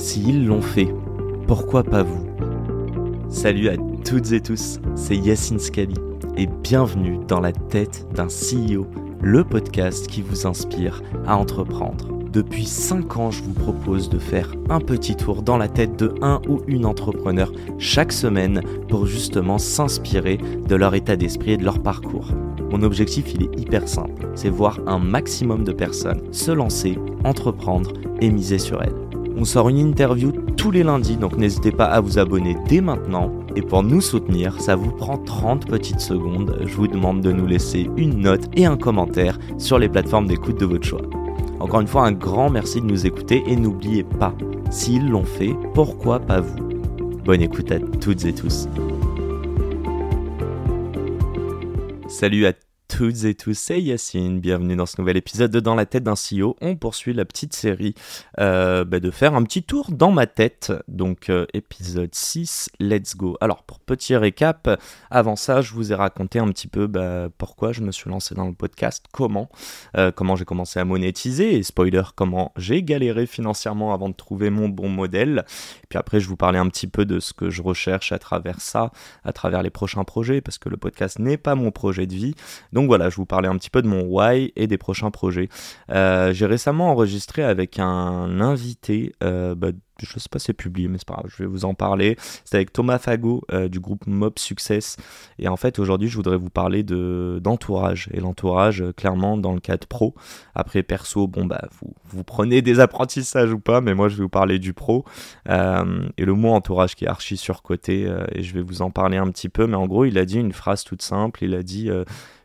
S'ils l'ont fait, pourquoi pas vous? Salut à toutes et tous, c'est Yacine Scali et bienvenue dans la tête d'un CEO, le podcast qui vous inspire à entreprendre. Depuis 5 ans, je vous propose de faire un petit tour dans la tête de un ou une entrepreneur chaque semaine pour justement s'inspirer de leur état d'esprit et de leur parcours. Mon objectif, il est hyper simple, c'est voir un maximum de personnes se lancer, entreprendre et miser sur elles. On sort une interview tous les lundis, donc n'hésitez pas à vous abonner dès maintenant. Et pour nous soutenir, ça vous prend 30 petites secondes. Je vous demande de nous laisser une note et un commentaire sur les plateformes d'écoute de votre choix. Encore une fois, un grand merci de nous écouter et n'oubliez pas, s'ils l'ont fait, pourquoi pas vous? Bonne écoute à toutes et tous. Salut à toutes et tous, c'est Yacine, bienvenue dans ce nouvel épisode de Dans la tête d'un CEO. On poursuit la petite série de faire un petit tour dans ma tête, donc épisode 6, let's go. Alors pour petit récap, avant ça je vous ai raconté un petit peu pourquoi je me suis lancé dans le podcast, comment j'ai commencé à monétiser, et spoiler, comment j'ai galéré financièrement avant de trouver mon bon modèle. Et puis après je vous parlais un petit peu de ce que je recherche à travers ça, à travers les prochains projets, parce que le podcast n'est pas mon projet de vie. Donc voilà, je vous parlais un petit peu de mon why et des prochains projets. J'ai récemment enregistré avec un invité, je sais pas si c'est publié, mais c'est pas grave, je vais vous en parler. C'est avec Thomas Fago du groupe Mob Success. Et en fait, aujourd'hui, je voudrais vous parler d'entourage. Et l'entourage, clairement, dans le cadre pro. Après, perso, vous prenez des apprentissages ou pas, mais moi, je vais vous parler du pro. Et le mot entourage qui est archi surcoté, et je vais vous en parler un petit peu. Mais en gros, il a dit une phrase toute simple. Il a dit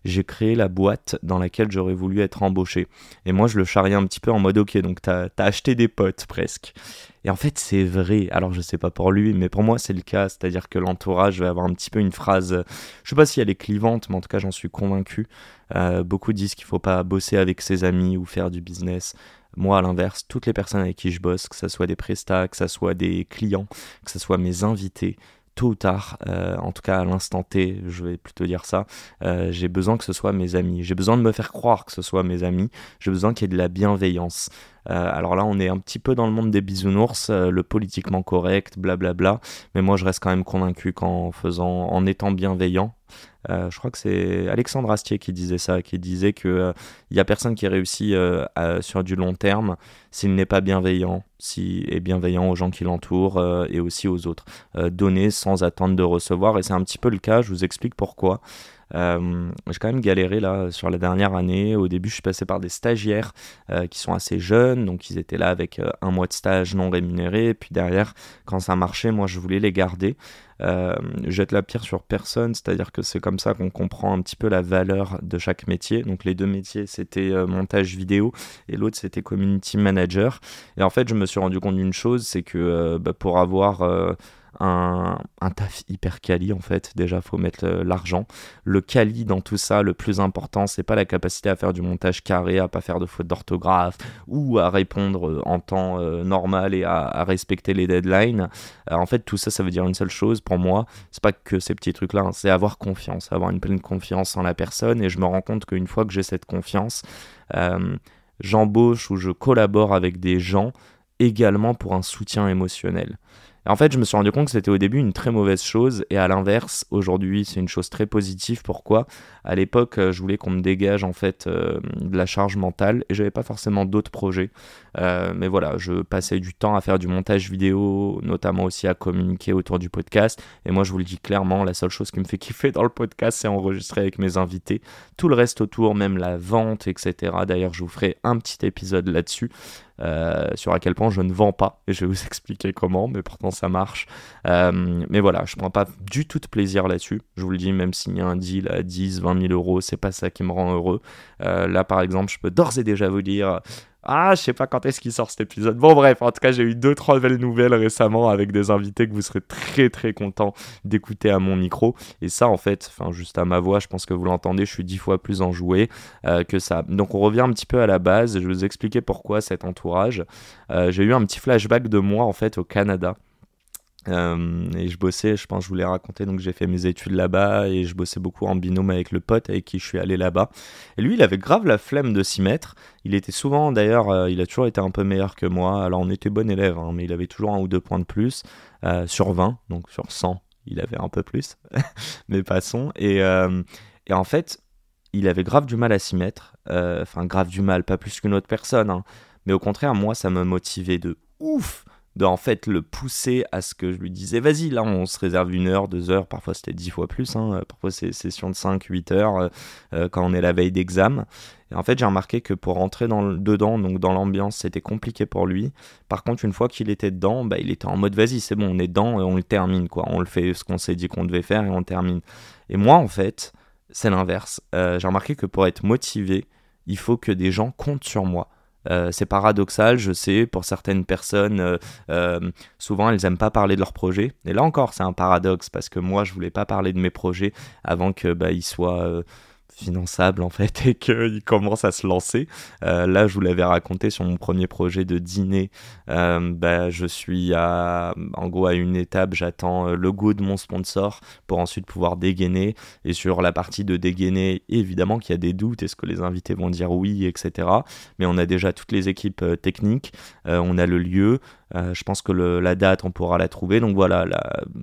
j'ai créé la boîte dans laquelle j'aurais voulu être embauché. Et moi, je le charriais un petit peu en mode ok, donc t'as acheté des potes presque. Et en fait, c'est vrai. Alors, je sais pas pour lui, mais pour moi, c'est le cas. C'est-à-dire que l'entourage va avoir un petit peu une phrase, je sais pas si elle est clivante, mais en tout cas, j'en suis convaincu. Beaucoup disent qu'il faut pas bosser avec ses amis ou faire du business. Moi, à l'inverse, toutes les personnes avec qui je bosse, que ce soit des prestats, que ce soit des clients, que ce soit mes invités, tôt ou tard, en tout cas à l'instant T, je vais plutôt dire ça, j'ai besoin que ce soit mes amis. J'ai besoin de me faire croire que ce soit mes amis. J'ai besoin qu'il y ait de la bienveillance. Alors là, on est un petit peu dans le monde des bisounours, le politiquement correct, blablabla. Mais moi, je reste quand même convaincu en étant bienveillant. Je crois que c'est Alexandre Astier qui disait ça, qui disait que y a personne qui réussit sur du long terme s'il n'est pas bienveillant, s'il est bienveillant aux gens qui l'entourent et aussi aux autres. Donner sans attendre de recevoir, et c'est un petit peu le cas, je vous explique pourquoi. J'ai quand même galéré là sur la dernière année. Au début, je suis passé par des stagiaires qui sont assez jeunes, donc ils étaient là avec un mois de stage non rémunéré. Et puis derrière, quand ça marchait, moi je voulais les garder. Jette la pierre sur personne, c'est-à-dire que c'est comme ça qu'on comprend un petit peu la valeur de chaque métier. Donc les deux métiers, c'était montage vidéo et l'autre c'était community manager. Et en fait, je me suis rendu compte d'une chose, c'est que pour avoir un taf hyper quali, en fait, déjà faut mettre l'argent. Le quali dans tout ça, le plus important, c'est pas la capacité à faire du montage carré, à pas faire de fautes d'orthographe ou à répondre en temps normal et à respecter les deadlines. En fait, tout ça, ça veut dire une seule chose pour moi, c'est pas que ces petits trucs là, c'est avoir confiance, avoir une pleine confiance en la personne. Et je me rends compte qu'une fois que j'ai cette confiance, j'embauche ou je collabore avec des gens également pour un soutien émotionnel. Et en fait, je me suis rendu compte que c'était au début une très mauvaise chose, et à l'inverse, aujourd'hui, c'est une chose très positive. Pourquoi ? À l'époque, je voulais qu'on me dégage en fait de la charge mentale, et j'avais pas forcément d'autres projets. Mais voilà, je passais du temps à faire du montage vidéo, notamment aussi à communiquer autour du podcast. Et moi, je vous le dis clairement, la seule chose qui me fait kiffer dans le podcast, c'est enregistrer avec mes invités. Tout le reste autour, même la vente, etc. D'ailleurs, je vous ferai un petit épisode là-dessus. Sur à quel point je ne vends pas, et je vais vous expliquer comment, mais pourtant ça marche. Mais voilà, je prends pas du tout de plaisir là-dessus, je vous le dis, même s'il y a un deal à 10, 20 000 euros, c'est pas ça qui me rend heureux. Là par exemple, je peux d'ores et déjà vous dire, je sais pas quand est-ce qu'il sort cet épisode. Bon bref, en tout cas j'ai eu 2-3 belles nouvelles récemment avec des invités que vous serez très très contents d'écouter à mon micro. Et ça en fait, juste à ma voix, je pense que vous l'entendez, je suis 10 fois plus enjoué que ça. Donc on revient un petit peu à la base, je vais vous expliquer pourquoi cet entourage. J'ai eu un petit flashback de moi en fait au Canada. Et je bossais, je pense que je vous l'ai raconté, donc j'ai fait mes études là-bas et je bossais beaucoup en binôme avec le pote avec qui je suis allé là-bas. Et lui, il avait grave la flemme de s'y mettre. Il était souvent, d'ailleurs, il a toujours été un peu meilleur que moi. Alors on était bon élève, hein, mais il avait toujours 1 ou 2 points de plus sur 20, donc sur 100, il avait un peu plus, mais passons. Et en fait, il avait grave du mal à s'y mettre. Enfin, grave du mal, pas plus qu'une autre personne, hein. Mais au contraire, moi, ça me motivait de ouf de en fait le pousser à ce que je lui disais vas-y là on se réserve 1 heure, 2 heures, parfois c'était 10 fois plus, hein, parfois c'est session de 5, 8 heures quand on est la veille d'examen. Et en fait j'ai remarqué que pour rentrer dedans, donc dans l'ambiance, c'était compliqué pour lui. Par contre une fois qu'il était dedans, bah, il était en mode vas-y c'est bon on est dedans et on le termine quoi, on le fait ce qu'on s'est dit qu'on devait faire et on le termine. Et moi en fait c'est l'inverse. J'ai remarqué que pour être motivé il faut que des gens comptent sur moi. C'est paradoxal, je sais, pour certaines personnes, souvent elles aiment pas parler de leurs projets. Et là encore, c'est un paradoxe parce que moi, je voulais pas parler de mes projets avant que ils soient finançables en fait et qu'ils commencent à se lancer. Là, je vous l'avais raconté sur mon premier projet de dîner. Je suis en gros à une étape, j'attends le go de mon sponsor pour ensuite pouvoir dégainer. Et sur la partie de dégainer, évidemment qu'il y a des doutes, est-ce que les invités vont dire oui, etc. Mais on a déjà toutes les équipes techniques, on a le lieu, je pense que la date, on pourra la trouver. Donc voilà,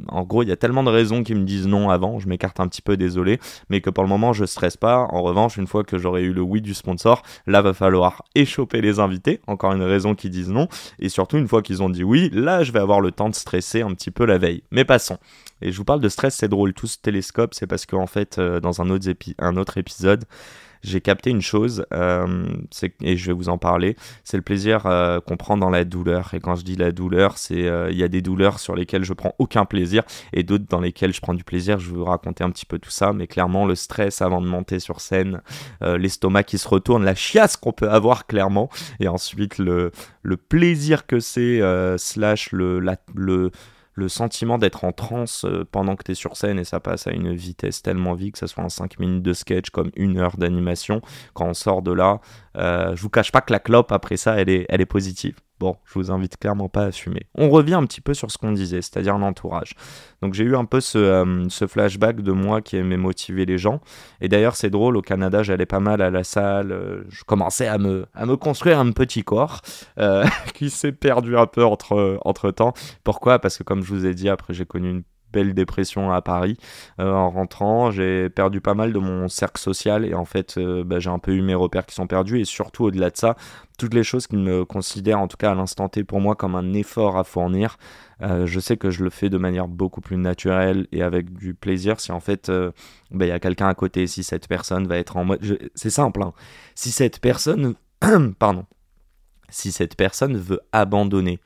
en gros, il y a tellement de raisons qui me disent non avant, je m'écarte un petit peu, désolé, mais que pour le moment, je stresse pas. En revanche, une fois que j'aurai eu le oui du sponsor, là, va falloir échoper les invités, encore une raison qu'ils disent non, et surtout, une fois qu'ils ont dit oui, là, je vais avoir le temps de stresser un petit peu la veille. Mais passons. Et je vous parle de stress, c'est drôle, tout ce télescope, c'est parce qu'en fait, dans un autre épisode, j'ai capté une chose, et je vais vous en parler, c'est le plaisir qu'on prend dans la douleur. Et quand je dis la douleur, c'est il y a des douleurs sur lesquelles je prends aucun plaisir et d'autres dans lesquelles je prends du plaisir. Je vais vous raconter un petit peu tout ça, mais clairement le stress avant de monter sur scène, l'estomac qui se retourne, la chiasse qu'on peut avoir clairement, et ensuite le plaisir que c'est, slash le sentiment d'être en transe pendant que tu es sur scène, et ça passe à une vitesse tellement vite, que ça soit en 5 minutes de sketch comme 1 heure d'animation. Quand on sort de là, je vous cache pas que la clope après ça elle est positive. Bon, je vous invite clairement pas à fumer. On revient un petit peu sur ce qu'on disait, c'est-à-dire l'entourage. Donc j'ai eu un peu ce flashback de moi qui aimait motiver les gens. Et d'ailleurs c'est drôle, au Canada j'allais pas mal à la salle, je commençais à me construire un petit corps qui s'est perdu un peu entre temps. Pourquoi ? Parce que comme je vous ai dit, après j'ai connu une belle dépression à Paris. En rentrant, j'ai perdu pas mal de mon cercle social et en fait, j'ai un peu eu mes repères qui sont perdus, et surtout au-delà de ça, toutes les choses qui me considèrent, en tout cas à l'instant T pour moi, comme un effort à fournir. Je sais que je le fais de manière beaucoup plus naturelle et avec du plaisir si en fait y a quelqu'un à côté, si cette personne va être en mode... C'est simple, hein. Si cette personne... Pardon. Si cette personne veut abandonner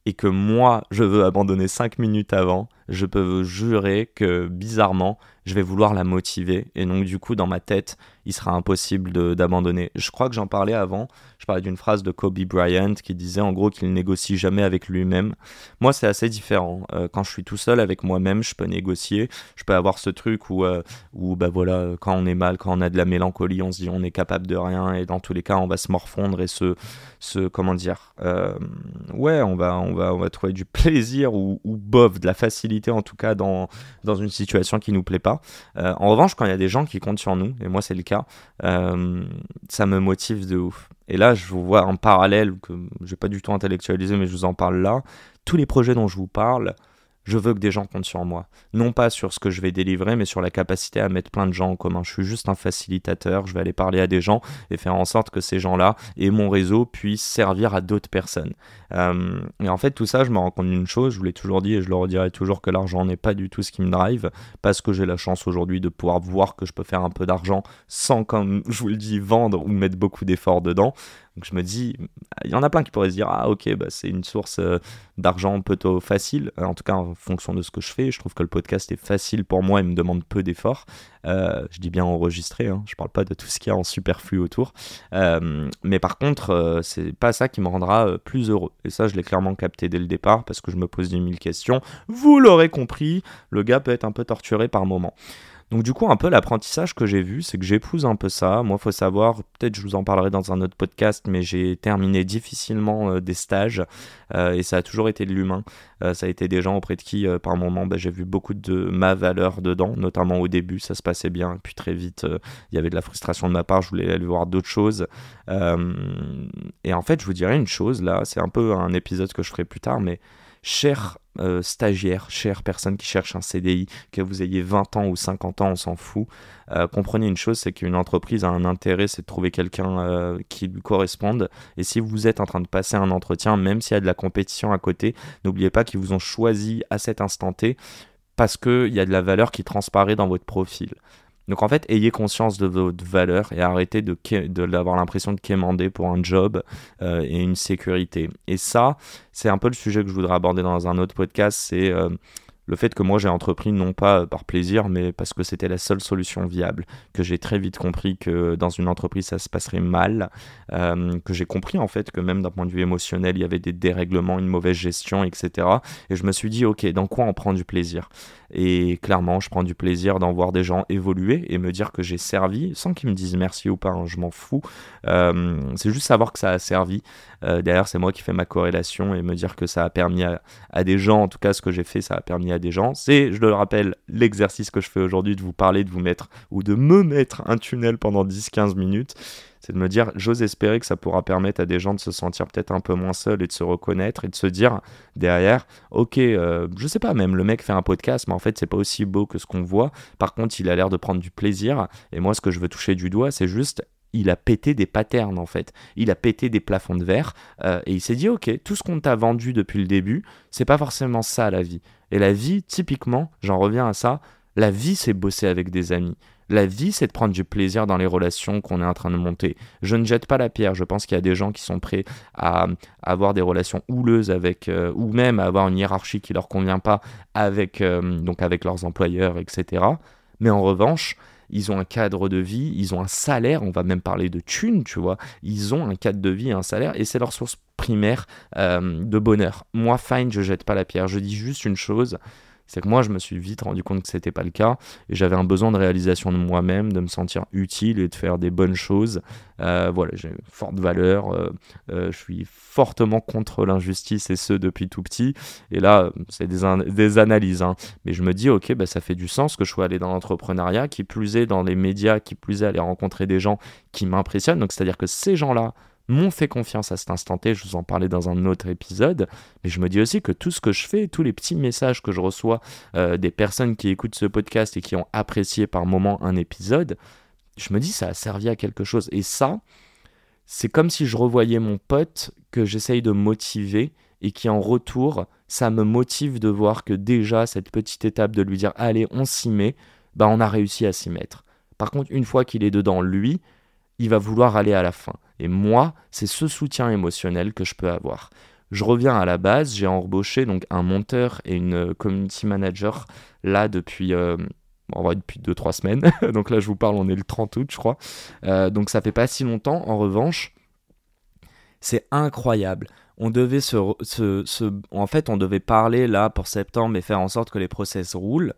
et que moi, je veux abandonner 5 minutes avant, je peux vous jurer que, bizarrement, je vais vouloir la motiver. Et donc, du coup, dans ma tête, il sera impossible d'abandonner. Je crois que j'en parlais avant. Je parlais d'une phrase de Kobe Bryant qui disait, en gros, qu'il négocie jamais avec lui-même. Moi, c'est assez différent. Quand je suis tout seul avec moi-même, je peux négocier. Je peux avoir ce truc où voilà, quand on est mal, quand on a de la mélancolie, on se dit on est capable de rien. Et dans tous les cas, on va se morfondre et comment dire, on va trouver du plaisir ou bof, de la facilité en tout cas dans une situation qui nous plaît pas. En revanche, quand il y a des gens qui comptent sur nous, et moi c'est le cas, ça me motive de ouf. Et là, je vous vois en parallèle, que je vais pas du tout intellectualiser, mais je vous en parle là. Tous les projets dont je vous parle, je veux que des gens comptent sur moi. Non pas sur ce que je vais délivrer, mais sur la capacité à mettre plein de gens en commun. Je suis juste un facilitateur, je vais aller parler à des gens et faire en sorte que ces gens-là et mon réseau puissent servir à d'autres personnes. Et en fait, tout ça, je me rends compte d'une chose, je vous l'ai toujours dit et je le redirai toujours, que l'argent n'est pas du tout ce qui me drive, parce que j'ai la chance aujourd'hui de pouvoir voir que je peux faire un peu d'argent sans, comme je vous le dis, vendre ou mettre beaucoup d'efforts dedans. Donc je me dis, il y en a plein qui pourraient se dire, ah ok, c'est une source d'argent plutôt facile, en tout cas en fonction de ce que je fais. Je trouve que le podcast est facile pour moi et me demande peu d'efforts. Je dis bien enregistré, hein, je parle pas de tout ce qu'il y a en superflu autour. Mais par contre, c'est pas ça qui me rendra plus heureux. Et ça, je l'ai clairement capté dès le départ, parce que je me pose 10 000 questions. Vous l'aurez compris, le gars peut être un peu torturé par moments. Donc du coup, un peu l'apprentissage que j'ai vu, c'est que j'épouse un peu ça. Moi, faut savoir, peut-être je vous en parlerai dans un autre podcast, mais j'ai terminé difficilement des stages et ça a toujours été de l'humain. Ça a été des gens auprès de qui, par moment, j'ai vu beaucoup de ma valeur dedans, notamment au début, ça se passait bien. Puis très vite, il y avait de la frustration de ma part, je voulais aller voir d'autres choses. Et en fait, je vous dirais une chose, là, c'est un peu un épisode que je ferai plus tard, mais cher stagiaire, chère personne qui cherche un CDI, que vous ayez 20 ans ou 50 ans, on s'en fout. Comprenez une chose, c'est qu'une entreprise a un intérêt, c'est de trouver quelqu'un qui lui corresponde. Et si vous êtes en train de passer un entretien, même s'il y a de la compétition à côté, n'oubliez pas qu'ils vous ont choisi à cet instant T parce qu'il y a de la valeur qui transparaît dans votre profil. Donc en fait, ayez conscience de votre valeur et arrêtez d'avoir l'impression de quémander pour un job et une sécurité. Et ça, c'est un peu le sujet que je voudrais aborder dans un autre podcast, c'est le fait que moi j'ai entrepris non pas par plaisir, mais parce que c'était la seule solution viable, que j'ai très vite compris que dans une entreprise ça se passerait mal, que j'ai compris en fait que même d'un point de vue émotionnel, il y avait des dérèglements, une mauvaise gestion, etc. Et je me suis dit, ok, dans quoi on prend du plaisir ? Et clairement, je prends du plaisir d'en voir des gens évoluer et me dire que j'ai servi, sans qu'ils me disent merci ou pas, hein, je m'en fous. C'est juste savoir que ça a servi. Derrière, c'est moi qui fais ma corrélation et me dire que ça a permis à des gens, en tout cas ce que j'ai fait, ça a permis à des gens. C'est, je le rappelle, l'exercice que je fais aujourd'hui, de vous parler, de vous mettre ou de me mettre un tunnel pendant 10-15 minutes. C'est de me dire, j'ose espérer que ça pourra permettre à des gens de se sentir peut-être un peu moins seuls et de se reconnaître et de se dire derrière, ok, je sais pas, même le mec fait un podcast, mais en fait c'est pas aussi beau que ce qu'on voit. Par contre, il a l'air de prendre du plaisir. Et moi, ce que je veux toucher du doigt, c'est juste, il a pété des patterns en fait. Il a pété des plafonds de verre et il s'est dit, ok, tout ce qu'on t'a vendu depuis le début, c'est pas forcément ça la vie. Et la vie, typiquement, j'en reviens à ça, la vie c'est bosser avec des amis. La vie, c'est de prendre du plaisir dans les relations qu'on est en train de monter. Je ne jette pas la pierre. Je pense qu'il y a des gens qui sont prêts à avoir des relations houleuses avec, ou même à avoir une hiérarchie qui leur convient pas donc avec leurs employeurs, etc. Mais en revanche, ils ont un cadre de vie, ils ont un salaire, on va même parler de thunes, tu vois. Ils ont un cadre de vie et un salaire, et c'est leur source primaire de bonheur. Moi, fine, je jette pas la pierre. Je dis juste une chose, c'est que moi, je me suis vite rendu compte que c'était pas le cas et j'avais un besoin de réalisation de moi-même, de me sentir utile et de faire des bonnes choses. Voilà, j'ai une forte valeur, je suis fortement contre l'injustice et ce depuis tout petit. Et là, c'est des analyses, hein. Mais je me dis, ok, ça fait du sens que je sois allé dans l'entrepreneuriat, qui plus est dans les médias, qui plus est aller rencontrer des gens qui m'impressionnent. Donc, c'est-à-dire que ces gens-là m'ont fait confiance à cet instant T, je vous en parlais dans un autre épisode, mais je me dis aussi que tout ce que je fais, tous les petits messages que je reçois des personnes qui écoutent ce podcast et qui ont apprécié par moment un épisode, je me dis ça a servi à quelque chose. Et ça, c'est comme si je revoyais mon pote que j'essaye de motiver et qui en retour, ça me motive de voir que déjà cette petite étape de lui dire allez, on s'y met, on a réussi à s'y mettre. Par contre, une fois qu'il est dedans, lui, il va vouloir aller à la fin. Et moi, c'est ce soutien émotionnel que je peux avoir. Je reviens à la base, j'ai embauché donc un monteur et une community manager là depuis 2-3 semaines. Donc là, je vous parle, on est le 30 août, je crois. Donc ça fait pas si longtemps. En revanche, c'est incroyable. On devait en fait, on devait parler là pour septembre et faire en sorte que les process roulent.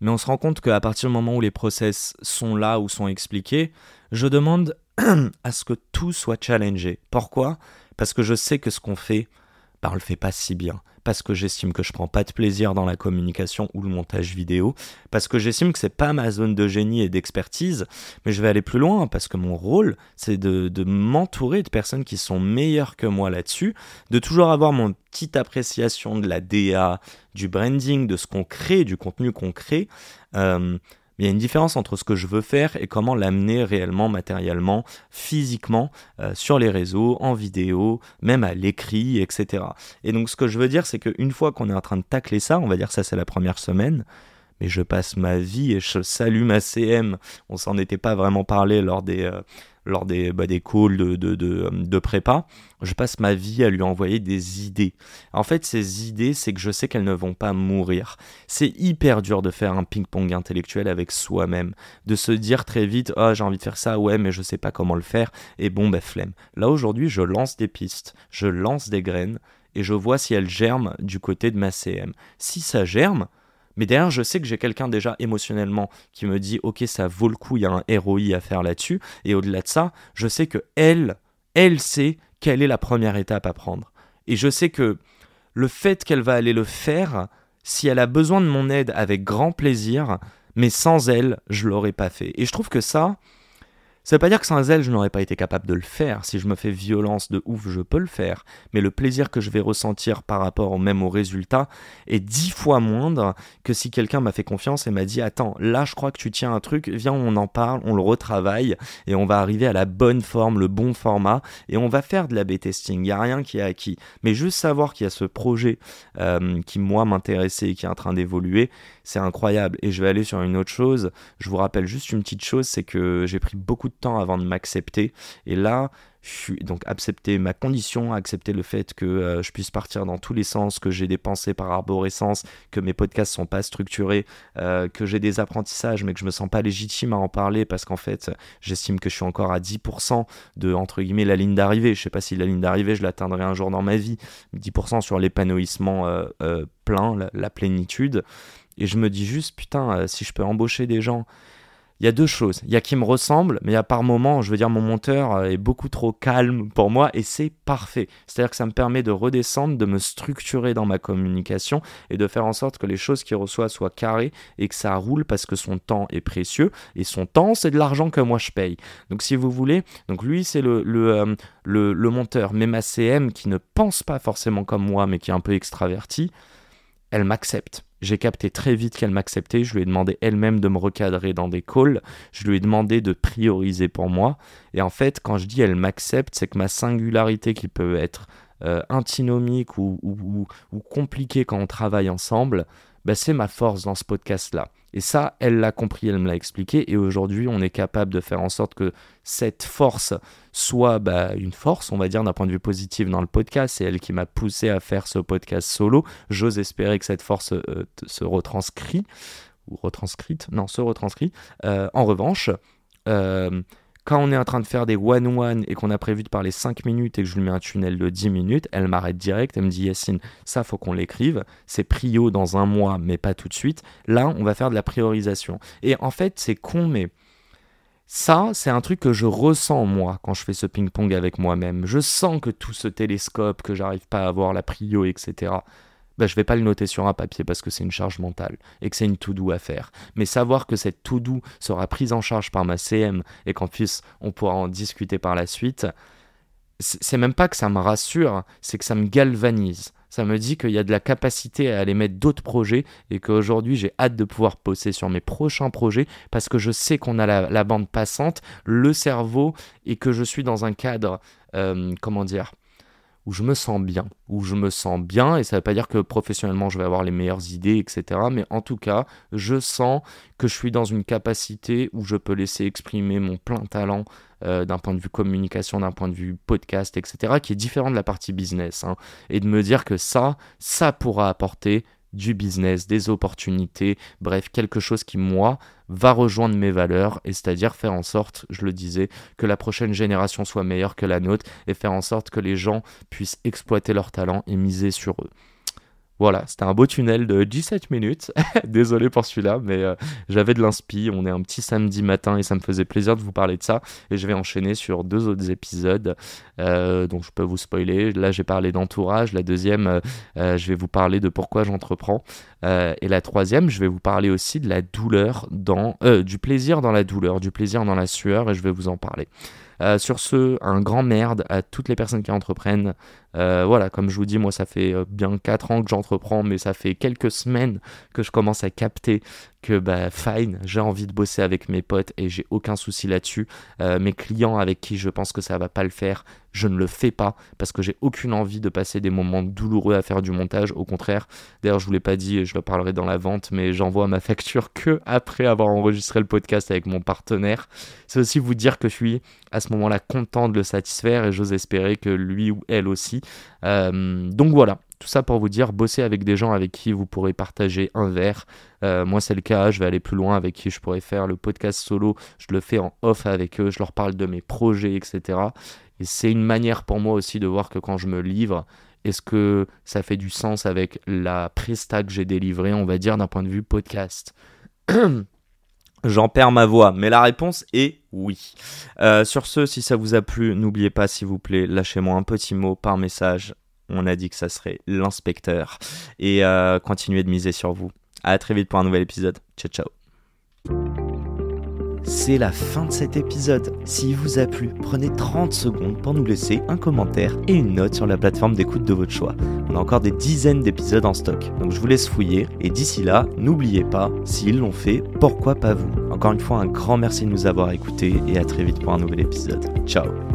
Mais on se rend compte qu'à partir du moment où les process sont là ou sont expliqués, je demande à ce que tout soit challengé. Pourquoi ? Parce que je sais que ce qu'on fait, on le fait pas si bien. Parce que j'estime que je prends pas de plaisir dans la communication ou le montage vidéo. Parce que j'estime que c'est pas ma zone de génie et d'expertise. Mais je vais aller plus loin parce que mon rôle, c'est de m'entourer de personnes qui sont meilleures que moi là-dessus. De toujours avoir mon petite appréciation de la DA, du branding, de ce qu'on crée, du contenu qu'on crée. Il y a une différence entre ce que je veux faire et comment l'amener réellement, matériellement, physiquement, sur les réseaux, en vidéo, même à l'écrit, etc. Et donc ce que je veux dire, c'est qu'une fois qu'on est en train de tacler ça, on va dire ça c'est la première semaine, mais je passe ma vie et je salue ma CM. On s'en était pas vraiment parlé lors des calls de prépa. Je passe ma vie à lui envoyer des idées. En fait, ces idées, c'est que je sais qu'elles ne vont pas mourir. C'est hyper dur de faire un ping-pong intellectuel avec soi-même, de se dire très vite « Ah, j'ai envie de faire ça, ouais, mais je sais pas comment le faire. » Et bon, flemme. Là, aujourd'hui, je lance des pistes, je lance des graines et je vois si elles germent du côté de ma CM. Si ça germe, Mais derrière, je sais que j'ai quelqu'un déjà émotionnellement qui me dit ok, ça vaut le coup, il y a un ROI à faire là-dessus. Et au-delà de ça, je sais que elle sait quelle est la première étape à prendre. Et je sais que le fait qu'elle va aller le faire, si elle a besoin de mon aide avec grand plaisir, mais sans elle, je l'aurais pas fait. Et je trouve que ça veut pas dire que sans elle, je n'aurais pas été capable de le faire. Si je me fais violence de ouf, je peux le faire. Mais le plaisir que je vais ressentir par rapport même au résultat est 10 fois moindre que si quelqu'un m'a fait confiance et m'a dit « Attends, là je crois que tu tiens un truc, viens on en parle, on le retravaille et on va arriver à la bonne forme, le bon format et on va faire de l'A/B testing. » Il n'y a rien qui est acquis. Mais juste savoir qu'il y a ce projet qui moi m'intéressait et qui est en train d'évoluer, c'est incroyable. Et je vais aller sur une autre chose. Je vous rappelle juste une petite chose, c'est que j'ai pris beaucoup de temps avant de m'accepter. Et là, je suis donc accepter ma condition, accepter le fait que je puisse partir dans tous les sens, que j'ai des pensées par arborescence, que mes podcasts sont pas structurés, que j'ai des apprentissages mais que je me sens pas légitime à en parler parce qu'en fait j'estime que je suis encore à 10% de entre guillemets la ligne d'arrivée. Je sais pas si la ligne d'arrivée je l'atteindrai un jour dans ma vie, 10% sur l'épanouissement plein, la plénitude. Et je me dis juste putain, si je peux embaucher des gens. Il y a deux choses. Il y a qui me ressemble, mais il y a par moments, je veux dire, mon monteur est beaucoup trop calme pour moi et c'est parfait. C'est-à-dire que ça me permet de redescendre, de me structurer dans ma communication et de faire en sorte que les choses qu'il reçoit soient carrées et que ça roule parce que son temps est précieux et son temps, c'est de l'argent que moi je paye. Donc si vous voulez, donc lui c'est le monteur, mais ma CM qui ne pense pas forcément comme moi, mais qui est un peu extravertie, elle m'accepte. J'ai capté très vite qu'elle m'acceptait, je lui ai demandé elle-même de me recadrer dans des calls, je lui ai demandé de prioriser pour moi, et en fait, quand je dis elle m'accepte, c'est que ma singularité qui peut être antinomique ou compliquée quand on travaille ensemble, bah, c'est ma force dans ce podcast-là. Et ça, elle l'a compris, elle me l'a expliqué, et aujourd'hui, on est capable de faire en sorte que cette force soit une force, on va dire, d'un point de vue positif dans le podcast. C'est elle qui m'a poussé à faire ce podcast solo. J'ose espérer que cette force se retranscrit, ou retranscrite, non, se retranscrit. En revanche, quand on est en train de faire des one-one et qu'on a prévu de parler 5 minutes et que je lui mets un tunnel de 10 minutes, elle m'arrête direct, elle me dit « Yacine, ça faut qu'on l'écrive, c'est prio dans un mois, mais pas tout de suite. Là, on va faire de la priorisation. » Et en fait, c'est con, mais ça, c'est un truc que je ressens moi quand je fais ce ping-pong avec moi-même. Je sens que tout ce télescope, que j'arrive pas à avoir la prio, etc., je vais pas le noter sur un papier parce que c'est une charge mentale et que c'est une to-do à faire. Mais savoir que cette to-do sera prise en charge par ma CM et qu'en plus on pourra en discuter par la suite, c'est même pas que ça me rassure, c'est que ça me galvanise. Ça me dit qu'il y a de la capacité à aller mettre d'autres projets et qu'aujourd'hui j'ai hâte de pouvoir bosser sur mes prochains projets parce que je sais qu'on a la bande passante, le cerveau et que je suis dans un cadre, où je me sens bien, et ça ne veut pas dire que professionnellement je vais avoir les meilleures idées, etc. Mais en tout cas, je sens que je suis dans une capacité où je peux laisser exprimer mon plein talent d'un point de vue communication, d'un point de vue podcast, etc., qui est différent de la partie business. Et de me dire que ça pourra apporter du business, des opportunités, bref, quelque chose qui, moi, va rejoindre mes valeurs, et c'est-à-dire faire en sorte, je le disais, que la prochaine génération soit meilleure que la nôtre, et faire en sorte que les gens puissent exploiter leur talent et miser sur eux. Voilà, c'était un beau tunnel de 17 minutes. Désolé pour celui-là, mais j'avais de l'inspi. On est un petit samedi matin et ça me faisait plaisir de vous parler de ça. Et je vais enchaîner sur 2 autres épisodes. Donc je peux vous spoiler. Là, j'ai parlé d'entourage. La deuxième, je vais vous parler de pourquoi j'entreprends. Et la troisième, je vais vous parler aussi de la douleur du plaisir dans la douleur, du plaisir dans la sueur, et je vais vous en parler. Sur ce, un grand merde à toutes les personnes qui entreprennent. Voilà, comme je vous dis, moi ça fait bien 4 ans que j'entreprends, mais ça fait quelques semaines que je commence à capter que fine, j'ai envie de bosser avec mes potes et j'ai aucun souci là-dessus. Mes clients avec qui je pense que ça va pas le faire, je ne le fais pas parce que j'ai aucune envie de passer des moments douloureux à faire du montage. Au contraire, d'ailleurs je vous l'ai pas dit et je le parlerai dans la vente, mais j'envoie ma facture que après avoir enregistré le podcast avec mon partenaire. C'est aussi vous dire que je suis à ce moment-là content de le satisfaire et j'ose espérer que lui ou elle aussi. Donc voilà, tout ça pour vous dire, bossez avec des gens avec qui vous pourrez partager un verre. Moi c'est le cas, je vais aller plus loin, avec qui je pourrais faire le podcast solo, je le fais en off avec eux, je leur parle de mes projets, etc. Et c'est une manière pour moi aussi de voir que quand je me livre, Est-ce que ça fait du sens avec la presta que j'ai délivrée, on va dire, d'un point de vue podcast? J'en perds ma voix, mais la réponse est oui. Sur ce, si ça vous a plu, n'oubliez pas, s'il vous plaît, lâchez-moi un petit mot par message. On a dit que ça serait l'inspecteur. Et continuez de miser sur vous. À très vite pour un nouvel épisode. Ciao, ciao. C'est la fin de cet épisode. S'il vous a plu, prenez 30 secondes pour nous laisser un commentaire et une note sur la plateforme d'écoute de votre choix. On a encore des dizaines d'épisodes en stock, donc je vous laisse fouiller. Et d'ici là, n'oubliez pas, s'ils l'ont fait, pourquoi pas vous? Encore une fois, un grand merci de nous avoir écoutés et à très vite pour un nouvel épisode. Ciao.